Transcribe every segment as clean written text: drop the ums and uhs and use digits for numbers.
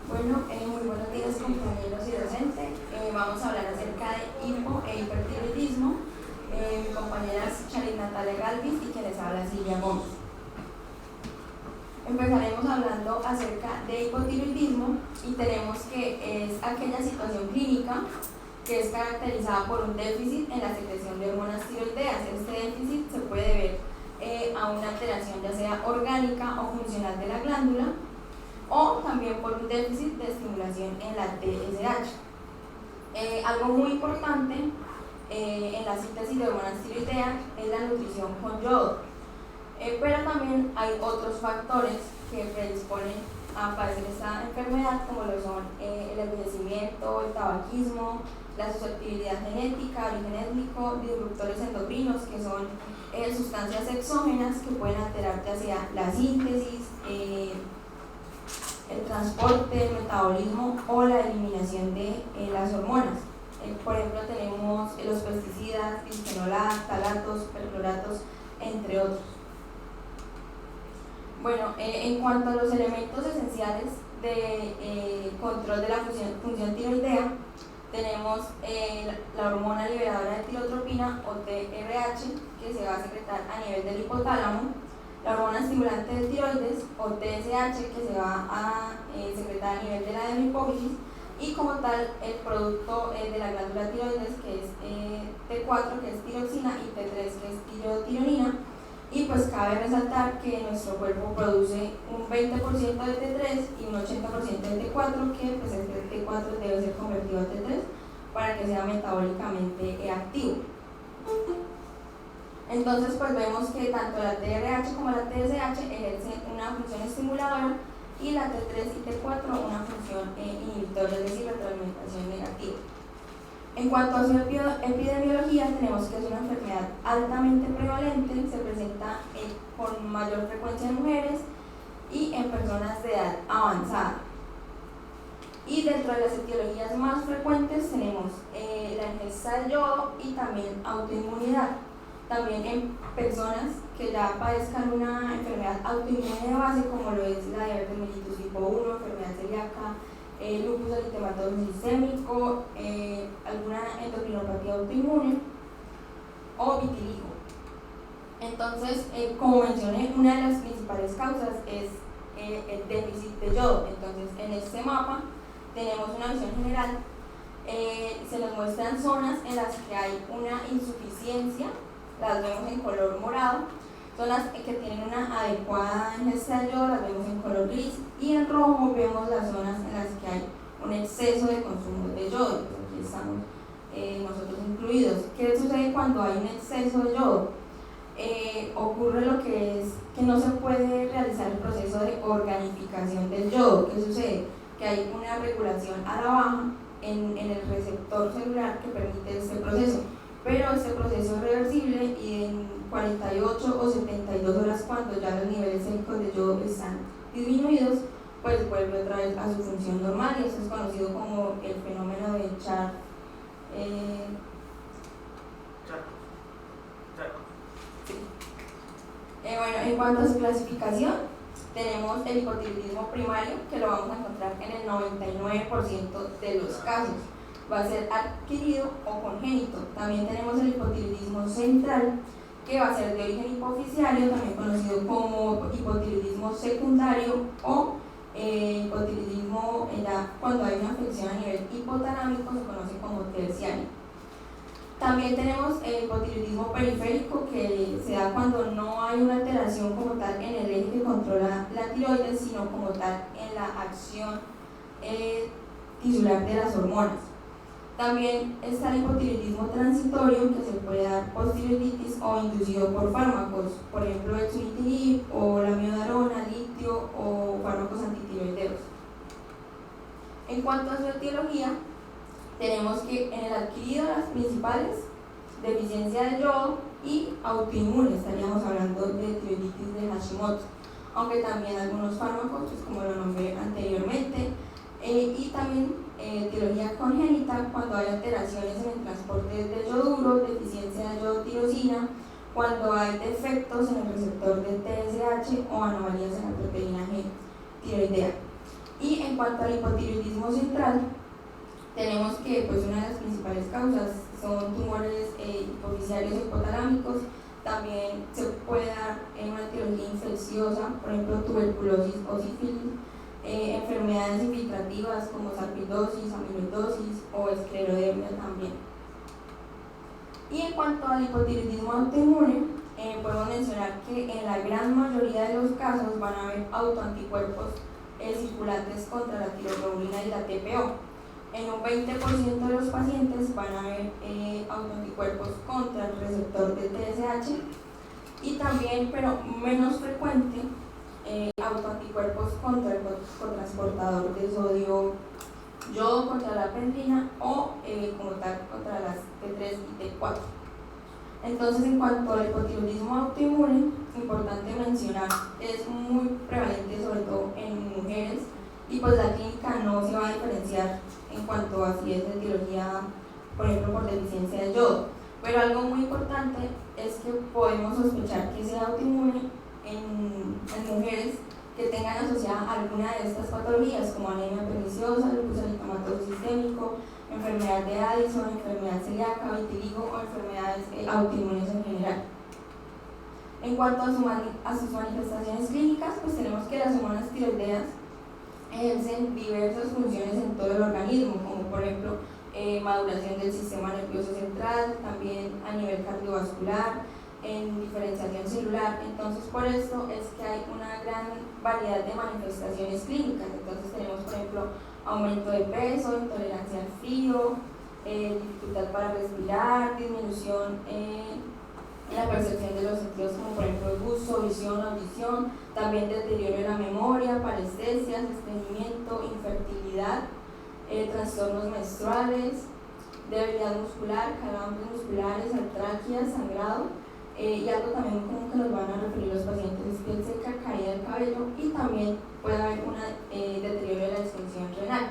Bueno, muy buenos días compañeros y docentes. Vamos a hablar acerca de hipo e hipertiroidismo. Mi compañera es Charis Natalia Galvis y quien les habla Silvia Gómez. Empezaremos hablando acerca de hipotiroidismo y tenemos que es aquella situación clínica que es caracterizada por un déficit en la secreción de hormonas tiroideas. Este déficit se puede ver a una alteración ya sea orgánica o funcional de la glándula, o también por un déficit de estimulación en la TSH. Algo muy importante en la síntesis de hormonas tiroideas es la nutrición con yodo, pero también hay otros factores que predisponen a padecer esta enfermedad, como lo son el envejecimiento, el tabaquismo, la susceptibilidad genética, origen étnico, disruptores endocrinos, que son sustancias exógenas que pueden alterar ya sea la síntesis, el transporte, el metabolismo o la eliminación de las hormonas. Por ejemplo, tenemos los pesticidas, bisfenol A, ftalatos, percloratos, entre otros. Bueno, en cuanto a los elementos esenciales de control de la función tiroidea, tenemos la hormona liberadora de tirotropina o TRH, que se va a secretar a nivel del hipotálamo, la hormona estimulante de tiroides o TSH, que se va a secretar a nivel de la adenohipófisis, y como tal el producto de la glándula tiroides, que es T4, que es tiroxina, y T3, que es tirotironina. Y pues cabe resaltar que nuestro cuerpo produce un 20% de T3 y un 80% de T4, que pues este T4 debe ser convertido a T3 para que sea metabólicamente activo. Entonces pues vemos que tanto la TRH como la TSH ejercen una función estimuladora y la T3 y T4 una función inhibitoria, es decir, retroalimentación negativa. En cuanto a su epidemiología, tenemos que es una enfermedad altamente prevalente, se presenta con mayor frecuencia en mujeres y en personas de edad avanzada. Y dentro de las etiologías más frecuentes tenemos la ingesta de yodo y también autoinmunidad. También en personas que ya padezcan una enfermedad autoinmune de base, como lo es la diabetes mellitus tipo 1, enfermedad celíaca, lupus eritematoso sistémico, alguna endocrinopatía autoinmune o vitiligo. Entonces, como mencioné, una de las principales causas es el déficit de yodo. Entonces, en este mapa tenemos una visión general, se nos muestran zonas en las que hay una insuficiencia, las vemos en color morado, zonas que tienen una adecuada ingesta de yodo las vemos en color gris, y en rojo vemos las zonas en las que hay un exceso de consumo de yodo. Aquí estamos nosotros incluidos. ¿Qué sucede cuando hay un exceso de yodo? Ocurre lo que es que no se puede realizar el proceso de organificación del yodo. ¿Qué sucede? Que hay una regulación a la baja en el receptor celular que permite este proceso, pero este proceso es reversible y en 48 o 72 horas, cuando ya los niveles séricos de yodo están disminuidos, pues vuelve otra vez a su función normal, y eso es conocido como el fenómeno de Charles. Bueno, en cuanto a su clasificación, tenemos el hipotiroidismo primario, que lo vamos a encontrar en el 99% de los casos. Va a ser adquirido o congénito. También tenemos el hipotiroidismo central, que va a ser de origen hipofisiario, también conocido como hipotiroidismo secundario o hipotiroidismo cuando hay una afección a nivel hipotalámico, se conoce como terciario. También tenemos el hipotiroidismo periférico, que se da cuando no hay una alteración como tal en el eje que controla la tiroides, sino como tal en la acción tisular de las hormonas. También está el hipotiroidismo transitorio, que se puede dar post-tiroiditis o inducido por fármacos, por ejemplo el sunitinib o la amiodarona, litio o fármacos antitiroideos. En cuanto a su etiología, tenemos que en el adquirido las principales, deficiencia de yodo y autoinmune, estaríamos hablando de tiroiditis de Hashimoto, aunque también algunos fármacos, pues como lo nombré anteriormente, y también etiología congénita, cuando hay alteraciones en el transporte de yoduro, deficiencia de yodotirosina, cuando hay defectos en el receptor de TSH o anomalías en la proteína G tiroidea. Y en en cuanto al hipotiroidismo central, tenemos que pues, una de las principales causas son tumores hipofisiarios o hipotalámicos. También se puede dar una etiología infecciosa, por ejemplo tuberculosis o sífilis, enfermedades infiltrativas como sarcoidosis, amiloidosis o esclerodermia también. Y en cuanto al hipotiroidismo autoinmune, podemos mencionar que en la gran mayoría de los casos van a haber autoanticuerpos circulantes contra la tiroglobulina y la TPO. En un 20% de los pacientes van a haber autoanticuerpos contra el receptor de TSH y también, pero menos frecuente, autoanticuerpos contra el cotransportador de sodio, yodo contra la pendrina o como tal contra las T3 y T4. Entonces, en cuanto al hipotiroidismo autoinmune, importante mencionar, es muy prevalente sobre todo en mujeres y pues la clínica no se va a diferenciar en cuanto a si es de etiología, por ejemplo, por deficiencia de yodo. Pero algo muy importante es que podemos sospechar que sea autoinmune en mujeres que tengan asociada alguna de estas patologías, como anemia perniciosa, lupus eritematoso sistémico, enfermedad de Addison, enfermedad celíaca, vitiligo o enfermedades autoinmunes en general. En cuanto a sus manifestaciones clínicas, pues tenemos que las hormonas tiroideas ejercen diversas funciones en todo el organismo, como por ejemplo maduración del sistema nervioso central, también a nivel cardiovascular, en diferenciación celular. Entonces, por esto es que hay una gran variedad de manifestaciones clínicas. Entonces tenemos, por ejemplo, aumento de peso, intolerancia al frío, dificultad para respirar, disminución en la percepción de los sentidos, como por ejemplo el gusto, visión, audición, también deterioro de la memoria, parestesias, estreñimiento, infertilidad, trastornos menstruales, debilidad muscular, calambres musculares, artralgias, sangrado, y algo también como que nos van a referir los pacientes es piel seca, caída del cabello y también puede haber un deterioro de la disfunción renal.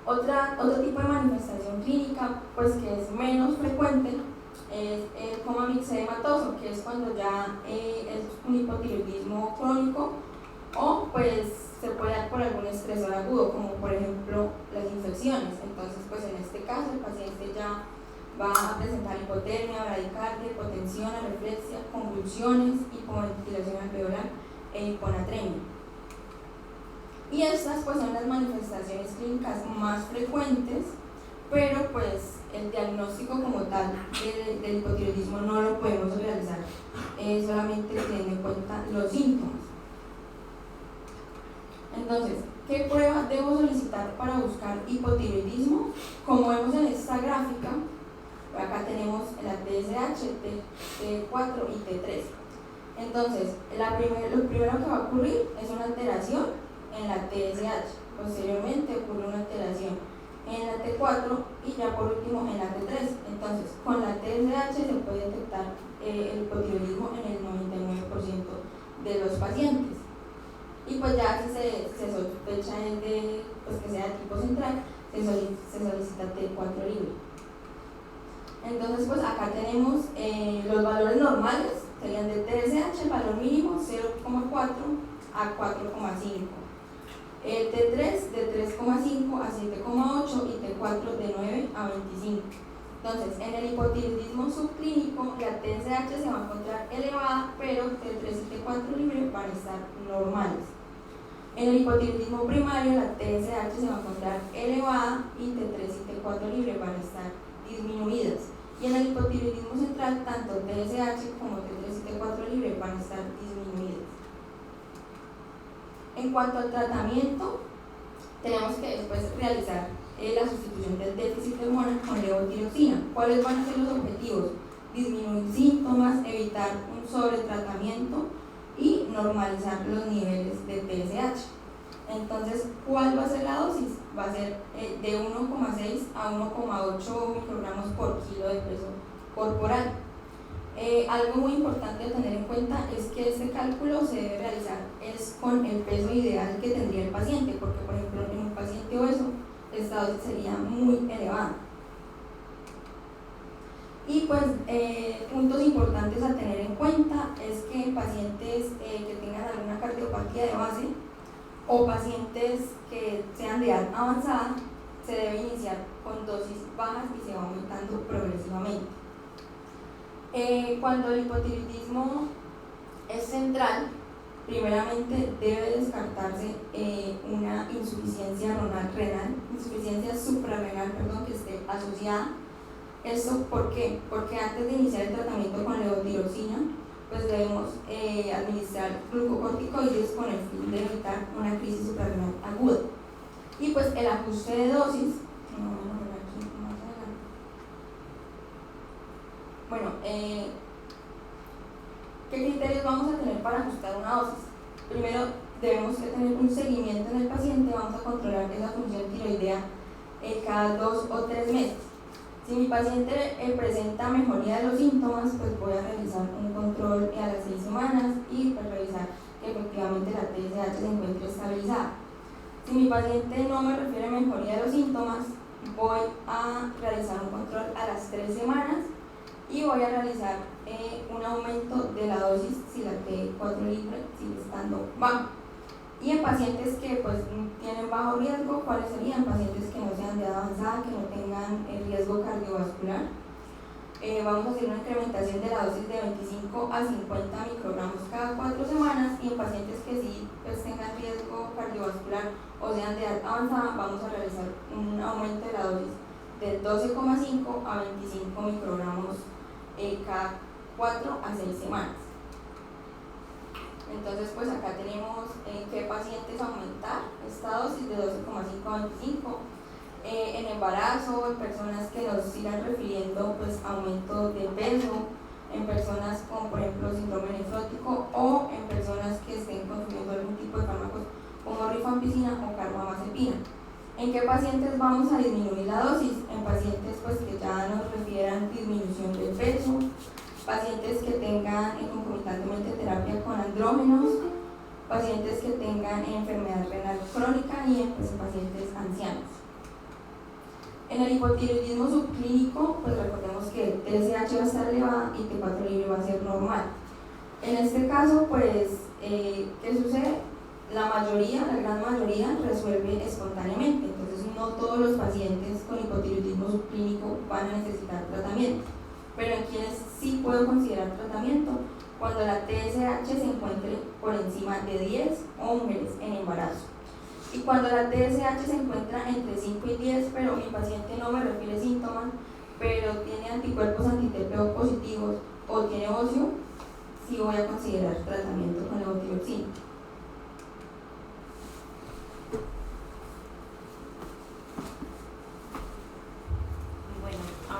Otro tipo de manifestación clínica, pues que es menos frecuente, es el coma mixedematoso, que es cuando ya es un hipotiroidismo crónico o pues se puede dar por algún estresor agudo, como por ejemplo las infecciones. Entonces, pues en este caso el paciente ya va a presentar hipotermia, bradicardia, hipotensión, areflexia, convulsiones, hipoventilación alveolar e hiponatremia. Y estas pues son las manifestaciones clínicas más frecuentes, pero pues el diagnóstico como tal del hipotiroidismo no lo podemos realizar solamente teniendo en cuenta los síntomas. Entonces, ¿qué prueba debo solicitar para buscar hipotiroidismo? Como vemos en esta gráfica, acá tenemos la TSH, T4 y T3. Entonces, lo primero que va a ocurrir es una alteración en la TSH. Posteriormente ocurre una alteración en la T4 y ya por último en la T3. Entonces, con la TSH se puede detectar el hipotiroidismo en el 99% de los pacientes. Y pues ya si se sospecha pues que sea de tipo central, se solicita T4 libre. Entonces pues acá tenemos los valores normales, serían de TSH, el valor mínimo 0,4 a 4,5. El T3 de 3,5 a 7,8 y T4 de 9 a 25. Entonces, en el hipotiroidismo subclínico, la TSH se va a encontrar elevada, pero T3 y T4 libre van a estar normales. En el hipotiroidismo primario, la TSH se va a encontrar elevada y T3 y T4 libre van a estar disminuidas. Y en el hipotiroidismo central, tanto TSH como T3 y T4 libre van a estar disminuidas. En cuanto al tratamiento, tenemos que después realizar la sustitución del déficit de hormona con levotiroxina. ¿Cuáles van a ser los objetivos? Disminuir síntomas, evitar un sobretratamiento y normalizar los niveles de TSH. Entonces, ¿cuál va a ser la dosis? Va a ser de 1,6 a 1,8 microgramos por kilo de peso corporal. Algo muy importante a tener en cuenta es que este cálculo se debe realizar con el peso ideal que tendría el paciente, porque por ejemplo en un paciente obeso esta dosis sería muy elevada. Y pues puntos importantes a tener en cuenta es que en pacientes que tengan alguna cardiopatía de base o pacientes que sean de edad avanzada, se debe iniciar con dosis bajas y se va aumentando progresivamente. Cuando el hipotiroidismo es central, primeramente debe descartarse una insuficiencia renal, insuficiencia suprarrenal, que esté asociada. ¿Esto por qué? Porque antes de iniciar el tratamiento con levotiroxina, pues debemos administrar glucocorticoides con el fin de evitar una crisis suprarrenal aguda. Y pues el ajuste de dosis, bueno, ¿qué criterios vamos a tener para ajustar una dosis? Primero, debemos que tener un seguimiento en el paciente, vamos a controlar esa función tiroidea cada 2 o 3 meses. Si mi paciente presenta mejoría de los síntomas, pues voy a realizar un control a las 6 semanas y pues revisar que efectivamente la TSH se encuentre estabilizada. Si mi paciente no me refiere mejoría de los síntomas, voy a realizar un control a las 3 semanas y voy a realizar un aumento de la dosis si la T4 libre sigue estando baja. Y en pacientes que pues tienen bajo riesgo, ¿cuáles serían? Pacientes que no sean de edad avanzada, que no tengan riesgo cardiovascular. Vamos a hacer una incrementación de la dosis de 25 a 50 microgramos cada 4 semanas, y en pacientes que sí pues, tengan riesgo cardiovascular o sean de edad avanzada, vamos a realizar un aumento de la dosis de 12,5 a 25 microgramos cada 4 a 6 semanas. Entonces pues acá tenemos qué pacientes aumentar esta dosis de 12,5 a 25. En embarazo, en personas que nos sigan refiriendo pues aumento de peso, en personas con por ejemplo síndrome nefrótico, o en personas que estén consumiendo algún tipo de fármacos como rifampicina o carbamazepina. ¿En qué pacientes vamos a disminuir la dosis? En pacientes pues que ya nos refieran disminución del peso, pacientes que tengan concomitantemente terapia con andrógenos, pacientes que tengan enfermedad renal crónica y en pacientes ancianos. En el hipotiroidismo subclínico, pues recordemos que TSH va a estar elevada y T4 libre va a ser normal. En este caso, pues, ¿qué sucede? La gran mayoría resuelve espontáneamente, entonces no todos los pacientes con hipotiroidismo subclínico van a necesitar tratamiento. Pero en quienes sí puedo considerar tratamiento, cuando la TSH se encuentre por encima de 10 o mujeres en embarazo. Y cuando la TSH se encuentra entre 5 y 10, pero mi paciente no me refiere síntomas, pero tiene anticuerpos anti-TPO positivos o tiene ocio, sí voy a considerar tratamiento con levotiroxina.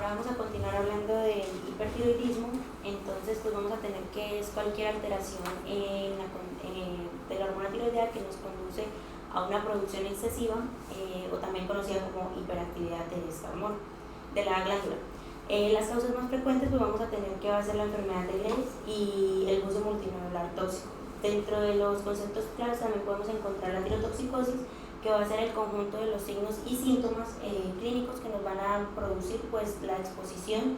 Vamos a continuar hablando del hipertiroidismo. Entonces pues vamos a tener que es cualquier alteración de la hormona tiroidea que nos conduce a una producción excesiva o también conocida como hiperactividad de esta hormona, de la glándula. Las causas más frecuentes pues vamos a tener que va a ser la enfermedad de Graves y el uso multinodular tóxico. Dentro de los conceptos claros también podemos encontrar la tirotoxicosis, que va a ser el conjunto de los signos y síntomas clínicos que nos van a producir pues la exposición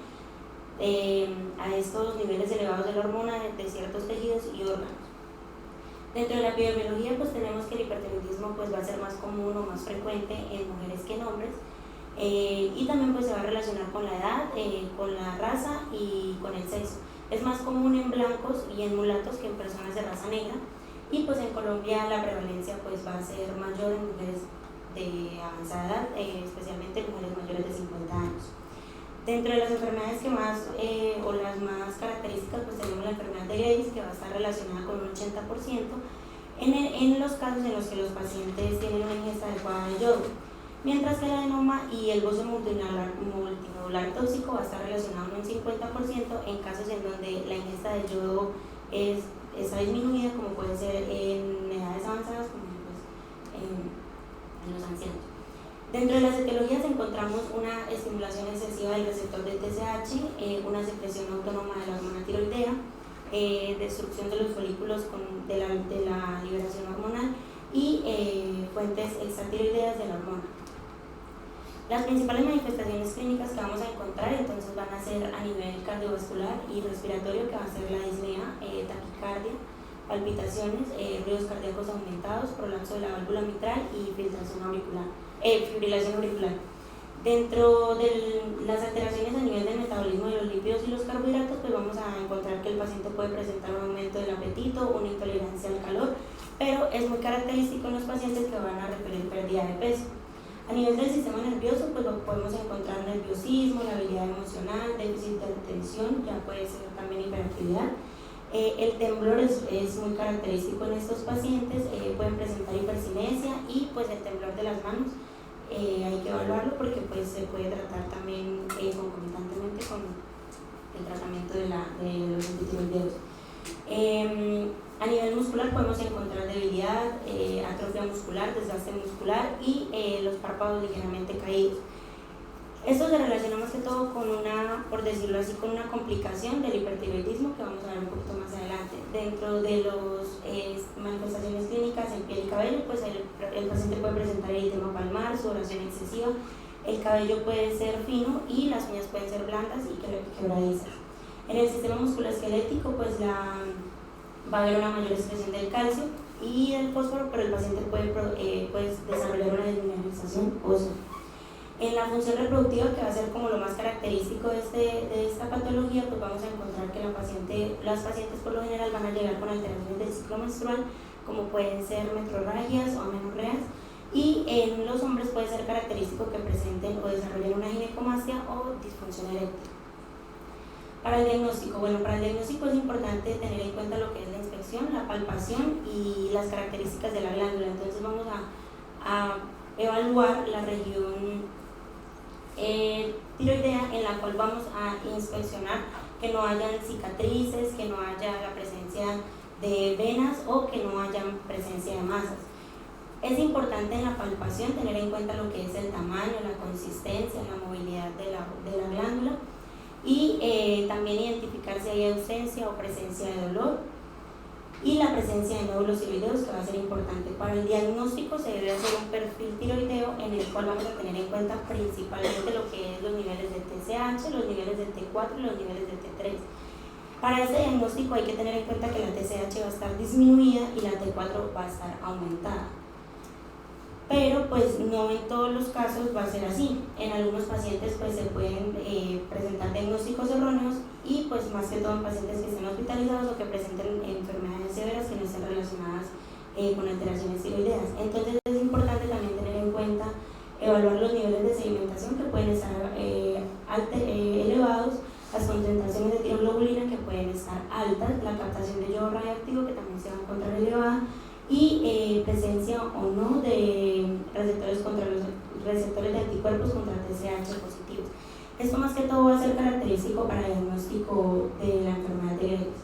a estos niveles elevados de la hormona de ciertos tejidos y órganos. Dentro de la epidemiología pues tenemos que el hipertiroidismo pues va a ser más común o más frecuente en mujeres que en hombres, y también pues se va a relacionar con la edad, con la raza y con el sexo. Es más común en blancos y en mulatos que en personas de raza negra. Y pues en Colombia la prevalencia pues va a ser mayor en mujeres de avanzada edad, especialmente en mujeres mayores de 50 años. Dentro de las enfermedades que más o las más características pues tenemos la enfermedad de Graves, que va a estar relacionada con un 80% en los casos en los que los pacientes tienen una ingesta adecuada de yodo, mientras que el adenoma y el bocio multinodular tóxico va a estar relacionado en un 50% en casos en donde la ingesta de yodo está disminuida, como puede ser en edades avanzadas, como pues, en los ancianos. Dentro de las etiologías encontramos una estimulación excesiva del receptor de TSH, una secreción autónoma de la hormona tiroidea, destrucción de los folículos de la liberación hormonal y fuentes extratiroideas de la hormona. Las principales manifestaciones clínicas que vamos a encontrar entonces van a ser a nivel cardiovascular y respiratorio, que va a ser la disnea, taquicardia, palpitaciones, ruidos cardíacos aumentados, prolapso de la válvula mitral y fibrilación auricular. Dentro de las alteraciones a nivel del metabolismo de los lípidos y los carbohidratos, pues vamos a encontrar que el paciente puede presentar un aumento del apetito, una intolerancia al calor, pero es muy característico en los pacientes que van a referir pérdida de peso. A nivel del sistema nervioso, pues lo podemos encontrar nerviosismo, labilidad emocional, déficit de atención, ya puede ser también hiperactividad. El temblor es muy característico en estos pacientes, pueden presentar hipercinesia y pues el temblor de las manos. Hay que evaluarlo porque pues, se puede tratar también concomitantemente con el tratamiento de los antitiroideos. A nivel muscular podemos encontrar debilidad, atrofia muscular, desgaste muscular y los párpados ligeramente caídos. Esto se relaciona más que todo con por decirlo así, con una complicación del hipertiroidismo que vamos a ver un poquito más adelante. Dentro de las manifestaciones clínicas en piel y cabello, pues el paciente puede presentar eritema palmar, sudoración excesiva, el cabello puede ser fino y las uñas pueden ser blandas y quebradizas. En el sistema musculoesquelético, pues va a haber una mayor expresión del calcio y del fósforo, pero el paciente puede desarrollar una desmineralización ósea. En la función reproductiva, que va a ser como lo más característico de esta patología, pues vamos a encontrar que las pacientes por lo general van a llegar con alteraciones del ciclo menstrual, como pueden ser metrorragias o amenorreas, y en los hombres puede ser característico que presenten o desarrollen una ginecomastia o disfunción eréctil. Para el diagnóstico, es importante tener en cuenta lo que es la inspección, la palpación y las características de la glándula. Entonces vamos a evaluar la región tiroidea, en la cual vamos a inspeccionar que no hayan cicatrices, que no haya la presencia de venas o que no haya presencia de masas. Es importante en la palpación tener en cuenta lo que es el tamaño, la consistencia, la movilidad de la glándula y también identificar si hay ausencia o presencia de dolor y la presencia de nódulos tiroideos, que va a ser importante. Para el diagnóstico se debe hacer un perfil tiroideo en el cual vamos a tener en cuenta principalmente lo que es los niveles de TSH, los niveles de T4 y los niveles de T3. Para este diagnóstico hay que tener en cuenta que la TSH va a estar disminuida y la T4 va a estar aumentada. Pero pues no en todos los casos va a ser así. En algunos pacientes pues se pueden presentar diagnósticos erróneos y pues más que todo en pacientes que estén hospitalizados o que presenten enfermedades severas que no estén relacionadas con alteraciones tiroideas. Entonces es importante también tener en cuenta evaluar los niveles de sedimentación que pueden estar elevados, las concentraciones de tiroglobulina que pueden estar altas, la captación de yodo radioactivo que también se va a encontrar elevada y presencia o no de receptores de anticuerpos contra TSH positivos. Esto más que todo va a ser característico para el diagnóstico de la enfermedad de Graves.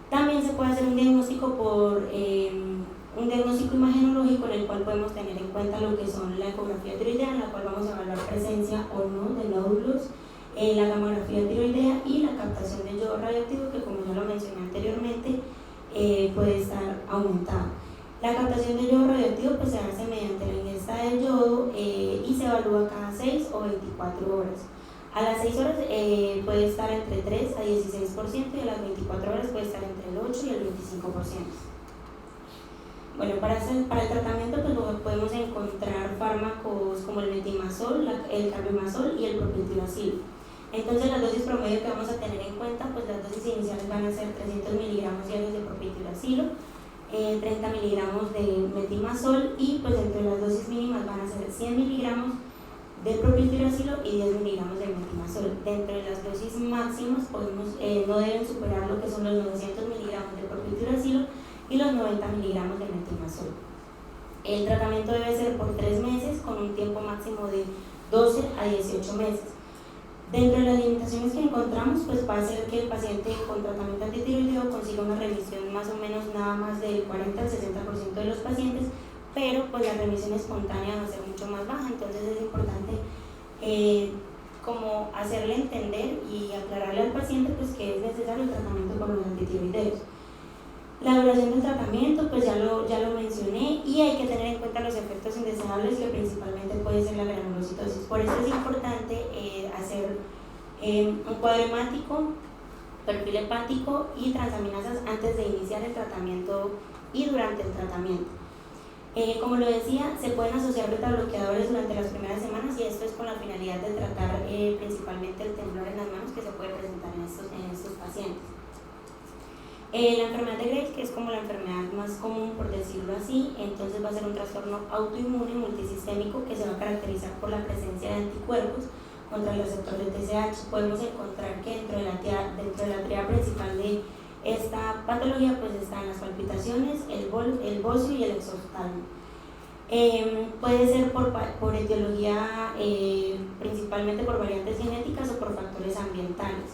También se puede hacer un diagnóstico por un diagnóstico imagenológico en el cual podemos tener en cuenta lo que son la ecografía tiroidea, en la cual vamos a evaluar presencia o no de nódulos, la gamografía tiroidea y la captación de yodo radioactivo, que como ya lo mencioné anteriormente, puede estar aumentada. La captación de yodo radioactivo pues se hace mediante la ingesta del yodo y se evalúa cada 6 o 24 horas. A las 6 horas puede estar entre 3 a 16% y a las 24 horas puede estar entre el 8 y el 25%. Bueno, para el tratamiento pues podemos encontrar fármacos como el metimazol, el carbimazol y el propiltirazilo. Entonces las dosis promedio que vamos a tener en cuenta, pues las dosis iniciales van a ser 300 miligramos diarios de propiltirazilo, 30 miligramos de metimazol y pues entre las dosis mínimas van a ser 100 miligramos de propiltirazilo y 10 miligramos de metimazol. Dentro de las dosis máximas no deben superar lo que son los 900 miligramos de propiltirazilo y los 90 miligramos de metimazol. El tratamiento debe ser por 3 meses con un tiempo máximo de 12 a 18 meses. Dentro de las limitaciones que encontramos, pues va a ser que el paciente con tratamiento antitiroideo consiga una remisión más o menos nada más del 40 al 60% de los pacientes, pero pues la remisión espontánea va a ser mucho más baja. Entonces es importante como hacerle entender y aclararle al paciente pues que es necesario el tratamiento con los antitiroideos. La duración del tratamiento pues ya lo mencioné y hay que tener en cuenta los efectos indeseables que principalmente puede ser la granulocitosis. Por eso es importante hacer un cuadro hemático perfil hepático y transaminasas antes de iniciar el tratamiento y durante el tratamiento. Como lo decía, se pueden asociar beta-bloqueadores durante las primeras semanas y esto es con la finalidad de tratar principalmente el temblor en las manos que se puede presentar en estos pacientes. La enfermedad de Graves, que es como la enfermedad más común por decirlo así, entonces va a ser un trastorno autoinmune multisistémico que se va a caracterizar por la presencia de anticuerpos contra el receptor de TSH. Podemos encontrar que dentro de la tríada principal de esta patología pues están las palpitaciones, el bocio y el exoftalmo. Puede ser por etiología, principalmente por variantes genéticas o por factores ambientales.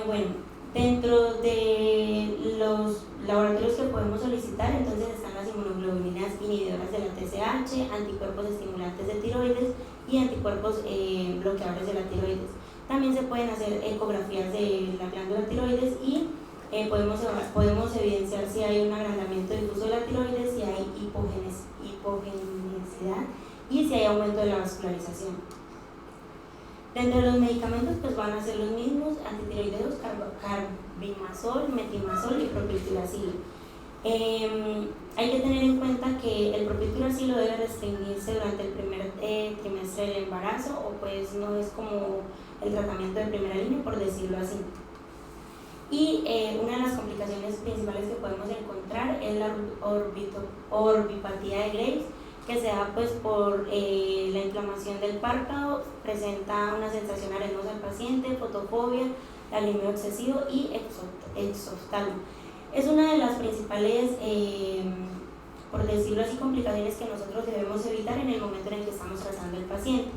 Bueno, dentro de los laboratorios que podemos solicitar, entonces están las inmunoglobulinas inhibidoras de la TSH, anticuerpos estimulantes de tiroides y anticuerpos bloqueadores de la tiroides. También se pueden hacer ecografías de la glándula tiroides y podemos evidenciar si hay un agrandamiento difuso de la tiroides, si hay hipogenicidad y si hay aumento de la vascularización. Dentro de los medicamentos pues van a ser los mismos antitiroideos, carbimazol, metimazol y propiltiuracilo. Hay que tener en cuenta que el propiltiuracilo debe restringirse durante el primer trimestre del embarazo o pues no es como el tratamiento de primera línea, por decirlo así. Y una de las complicaciones principales que podemos encontrar es la orbipatía de Graves, que se da pues por la inflamación del párpado, presenta una sensación arenosa al paciente, fotofobia, lagrimeo excesivo y exoftalmo. Es una de las principales, por decirlo así, complicaciones que nosotros debemos evitar en el momento en el que estamos tratando al paciente.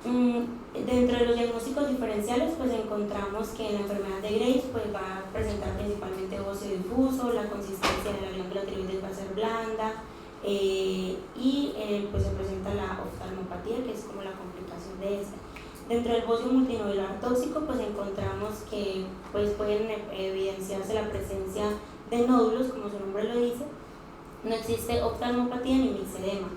Dentro de los diagnósticos diferenciales pues encontramos que la enfermedad de Graves pues va a presentar principalmente bocio difuso, la consistencia de la glándula tiroides va a ser blanda y pues se presenta la oftalmopatía, que es como la complicación de esta. Dentro del bocio multinodular tóxico pues encontramos que pues pueden evidenciarse la presencia de nódulos, como su nombre lo dice, no existe oftalmopatía ni mixedema.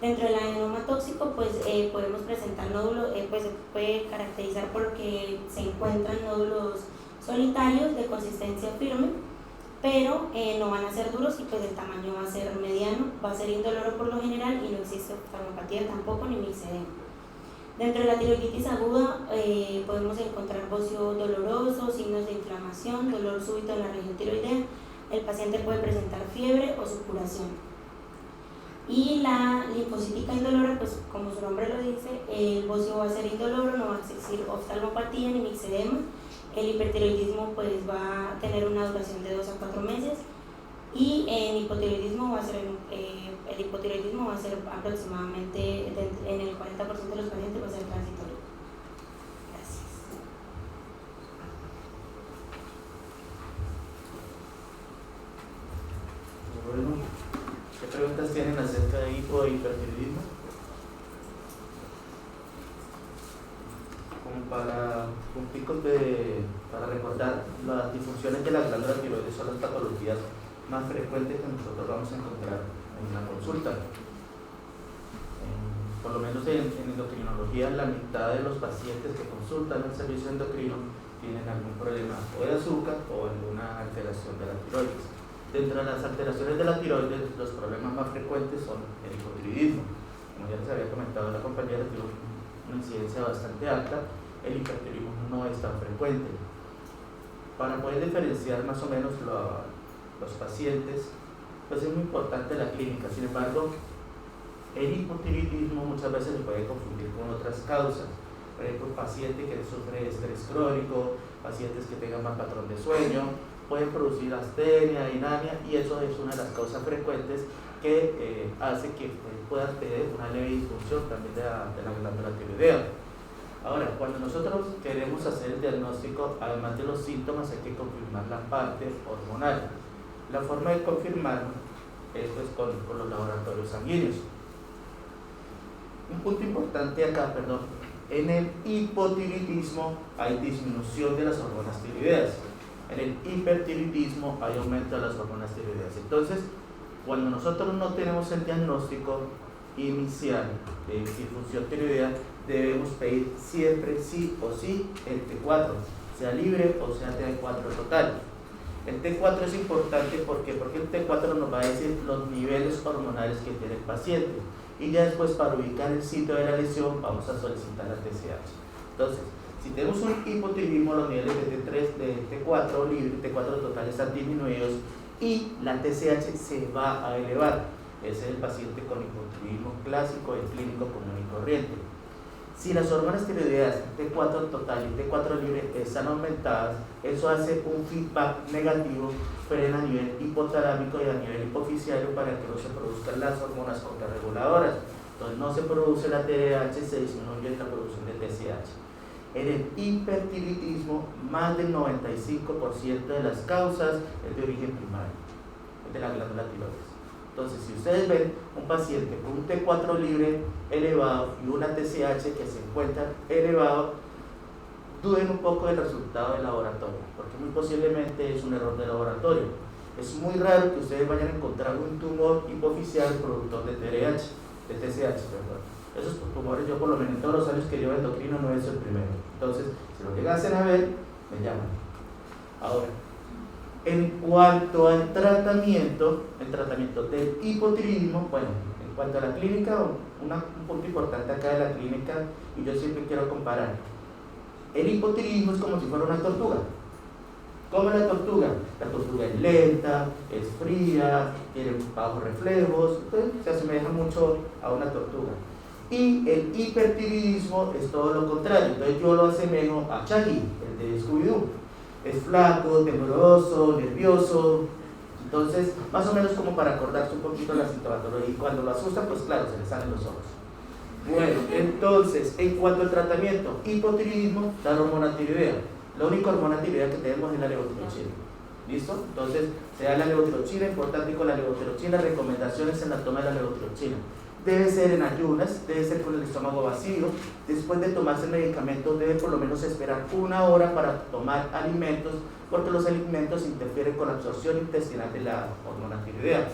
Dentro del adenoma tóxico pues podemos presentar nódulos, pues se puede caracterizar porque se encuentran nódulos solitarios de consistencia firme, pero no van a ser duros y pues el tamaño va a ser mediano, va a ser indoloro por lo general y no existe oftalmopatía tampoco ni mixedema. Dentro de la tiroiditis aguda podemos encontrar bocio doloroso, signos de inflamación, dolor súbito en la región tiroidea, el paciente puede presentar fiebre o supuración. Y la linfocítica indolora, pues como su nombre lo dice, el bocio va a ser indoloro, no va a existir oftalmopatía ni mixedema. El hipertiroidismo pues va a tener una duración de 2 a 4 meses y el hipotiroidismo va a ser aproximadamente en el 40% de los pacientes va a ser transitorio. Gracias. Bueno, ¿qué preguntas tienen acerca de hipo e hipertiroidismo? Como para punticos para recordar, las disfunciones de la glándula tiroides son las patologías más frecuentes que nosotros vamos a encontrar en una consulta. Por lo menos en endocrinología, la mitad de los pacientes que consultan el servicio endocrino tienen algún problema o de azúcar o alguna alteración de la tiroides. Dentro de las alteraciones de la tiroides, los problemas más frecuentes son el hipotiroidismo. Como ya les había comentado la compañera, tiene una incidencia bastante alta, el hipertiroidismo no es tan frecuente. Para poder diferenciar más o menos los pacientes, pues es muy importante la clínica. Sin embargo, el hipotiroidismo muchas veces se puede confundir con otras causas. Por ejemplo, paciente que sufre estrés crónico, pacientes que tengan mal patrón de sueño, pueden producir astenia, anemia, y eso es una de las causas frecuentes que hace que puedan tener una leve disfunción también de la glándula tiroidea. Ahora, cuando nosotros queremos hacer el diagnóstico, además de los síntomas, hay que confirmar la parte hormonal. La forma de confirmarlo es pues, con los laboratorios sanguíneos. Un punto importante acá, en el hipotiroidismo hay disminución de las hormonas tiroideas. En el hipertiroidismo hay aumento de las hormonas tiroideas. Entonces, cuando nosotros no tenemos el diagnóstico, inicial de disfunción tiroidea, debemos pedir siempre sí o sí el T4, sea libre o sea T4 total. El T4 es importante porque el T4 nos va a decir los niveles hormonales que tiene el paciente, y ya después, para ubicar el sitio de la lesión, vamos a solicitar la TSH. Entonces, si tenemos un hipotiroidismo, los niveles de T3, de T4 libre, T4 total están disminuidos y la TSH se va a elevar. Ese es el paciente con hipotiroidismo clásico, el clínico común y corriente. Si las hormonas tiroideas T4 total y T4 libre están aumentadas, eso hace un feedback negativo, frena a nivel hipotalámico y a nivel hipofisiario para que no se produzcan las hormonas contrarreguladoras. Entonces no se produce la TSH, se disminuye la producción de TSH. En el hipertiroidismo, más del 95% de las causas es de origen primario, de la glándula tiroides. Entonces, si ustedes ven un paciente con un T4 libre elevado y una TSH que se encuentra elevado, duden un poco del resultado del laboratorio, porque muy posiblemente es un error de laboratorio. Es muy raro que ustedes vayan a encontrar un tumor hipofisial productor de TSH. Esos tumores, yo por lo menos en todos los años que llevo endocrino no es el primero. Entonces, si lo llegasen a ver, me llaman. Ahora, en cuanto al tratamiento, el tratamiento del hipotiroidismo, bueno, en cuanto a la clínica, un punto importante acá de la clínica, y yo siempre quiero comparar. El hipotiroidismo es como si fuera una tortuga. ¿Cómo es la tortuga? La tortuga es lenta, es fría, tiene bajos reflejos, entonces se asemeja mucho a una tortuga. Y el hipertiroidismo es todo lo contrario, entonces yo lo asemejo a Shaggy, el de Scooby-Doo. Es flaco, tembloroso, nervioso. Entonces, más o menos como para acordarse un poquito la sintomatología. Y cuando lo asustan, pues claro, se le salen los ojos. Bueno, entonces, en cuanto al tratamiento, hipotiroidismo, la hormona tiroidea. La única hormona tiroidea que tenemos es la levotiroxina. ¿Listo? Entonces, se da la levotiroxina, importante con la levotiroxina, recomendaciones en la toma de la levotiroxina. Debe ser en ayunas, debe ser con el estómago vacío. Después de tomarse el medicamento debe por lo menos esperar 1 hora para tomar alimentos, porque los alimentos interfieren con la absorción intestinal de la hormona tiroidea.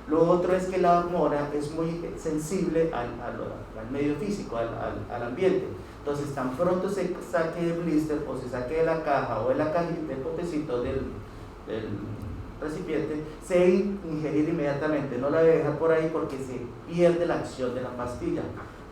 Lo otro es que la hormona es muy sensible al medio físico, al ambiente. Entonces, tan pronto se saque del blister o se saque de la caja o de la cajita, del potecito del recipiente, se debe ingerir inmediatamente, no la debe dejar por ahí porque se pierde la acción de la pastilla.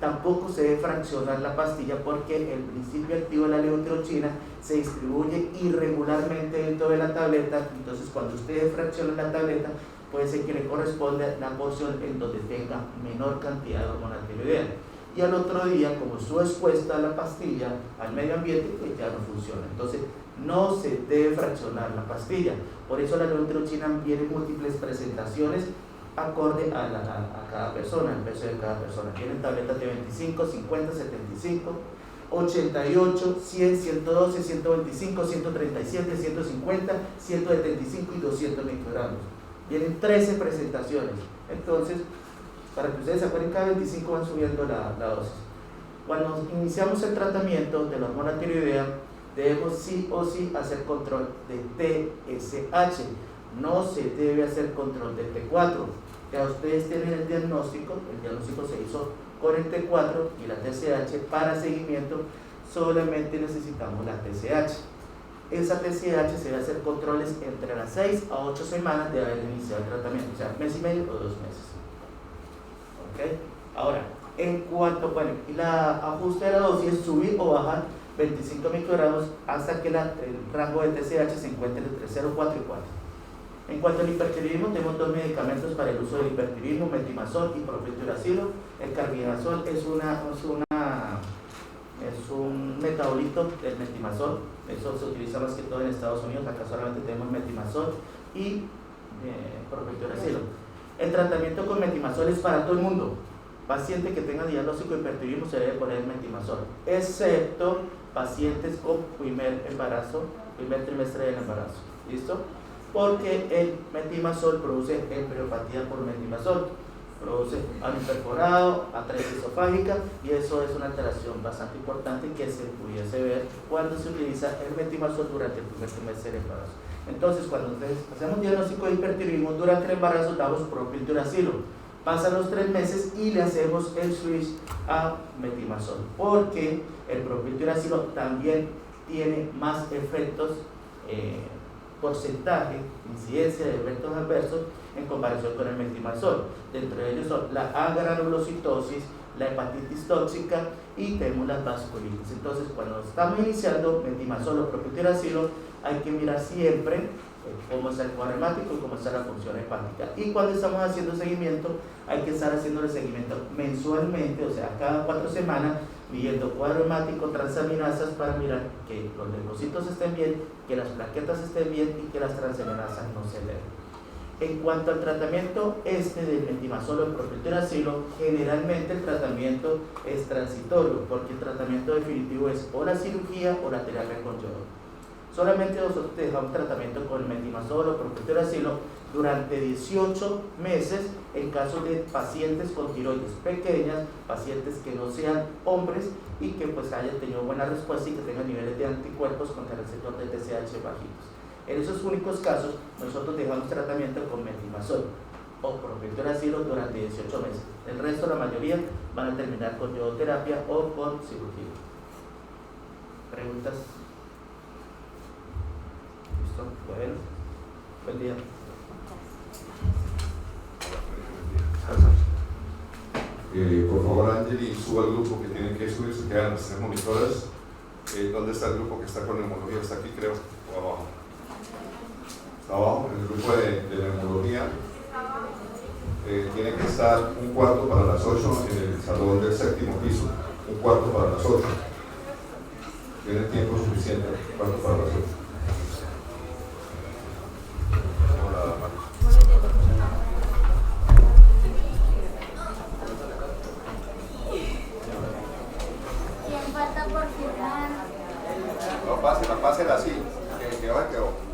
Tampoco se debe fraccionar la pastilla porque el principio activo de la levotiroxina se distribuye irregularmente dentro de la tableta. Entonces, cuando ustedes fraccionan la tableta, puede ser que le corresponda la porción en donde tenga menor cantidad de hormona tiroidea. Y al otro día, como estuvo expuesta a la pastilla, al medio ambiente, pues ya no funciona. Entonces, no se debe fraccionar la pastilla. Por eso la levotiroxina viene en múltiples presentaciones acorde a cada persona, el peso de cada persona. Tienen tabletas de 25, 50, 75, 88, 100, 112, 125, 137, 150, 175 y 200 microgramos. Vienen 13 presentaciones. Entonces, para que ustedes se acuerden, cada 25 van subiendo la dosis. Cuando iniciamos el tratamiento de la hormona tiroidea, debemos sí o sí hacer control de TSH. No se debe hacer control de T4. Ya ustedes tienen el diagnóstico se hizo con el T4 y la TSH. Para seguimiento solamente necesitamos la TSH. Esa TSH se debe hacer controles entre las 6 a 8 semanas de haber iniciado el tratamiento, o sea, mes y medio o 2 meses. ¿Ok? Ahora, en cuanto, el ajuste de la dosis es subir o bajar 25 microgramos hasta que el rango de TSH se encuentre entre 0,4 y 4. En cuanto al hipertiroidismo, tenemos 2 medicamentos para el uso del hipertiroidismo, metimazol y profetiracilo. El carbimazol es un metabolito del metimazol. Eso se utiliza más que todo en Estados Unidos. Acá solamente tenemos metimazol y profetiracilo. El tratamiento con metimazol es para todo el mundo. Paciente que tenga diagnóstico de hipertiroidismo se debe poner metimazol, excepto pacientes con primer trimestre del embarazo. ¿Listo? Porque el metimazol produce embriopatía por metimazol, produce ano perforado, atresia esofágica, y eso es una alteración bastante importante que se pudiese ver cuando se utiliza el metimazol durante el primer trimestre del embarazo. Entonces, cuando hacemos diagnóstico de hipertiroidismo durante el embarazo, damos propilturacilo. Pasan los 3 meses y le hacemos el switch a metimazol, porque el propiltiuracilo también tiene más efectos, porcentaje, incidencia de efectos adversos en comparación con el metimazol. Dentro de ellos son la agranulocitosis, la hepatitis tóxica y tenemos las vasculitis. Entonces, cuando estamos iniciando metimazol o propiltiuracilo, hay que mirar siempre cómo está el cuadro hemático y cómo está la función hepática. Y cuando estamos haciendo seguimiento, hay que estar haciendo el seguimiento mensualmente, o sea, cada 4 semanas, midiendo cuadro hemático, transaminasas, para mirar que los leucocitos estén bien, que las plaquetas estén bien y que las transaminasas no se eleven. En cuanto al tratamiento del metimazol o propiltiuracilo, generalmente el tratamiento es transitorio, porque el tratamiento definitivo es o la cirugía o la terapia con yodo. Solamente nosotros dejamos tratamiento con el metimazol o propiltiuracilo durante 18 meses en caso de pacientes con tiroides pequeñas, pacientes que no sean hombres y que pues hayan tenido buena respuesta y que tengan niveles de anticuerpos contra el receptor de TSH bajitos. En esos únicos casos, nosotros dejamos tratamiento con metimazol o propiltiuracilo durante 18 meses. El resto, la mayoría, van a terminar con yodoterapia o con cirugía. ¿Preguntas? ¿Listo? Bueno, buen día. Por favor, Angeli, suba al grupo que tienen que subir, se quedan las 3 monitoras. ¿Dónde está el grupo que está con neumología? Está aquí, creo, o abajo. Está abajo, en el grupo de neumología. Tiene que estar 1/4 para las 8 en el salón del 7º piso. 1/4 para las 8. Tiene tiempo suficiente, 1/4 para las 8. ¿Quién falta por firmar? No, pásela así, que va, que va.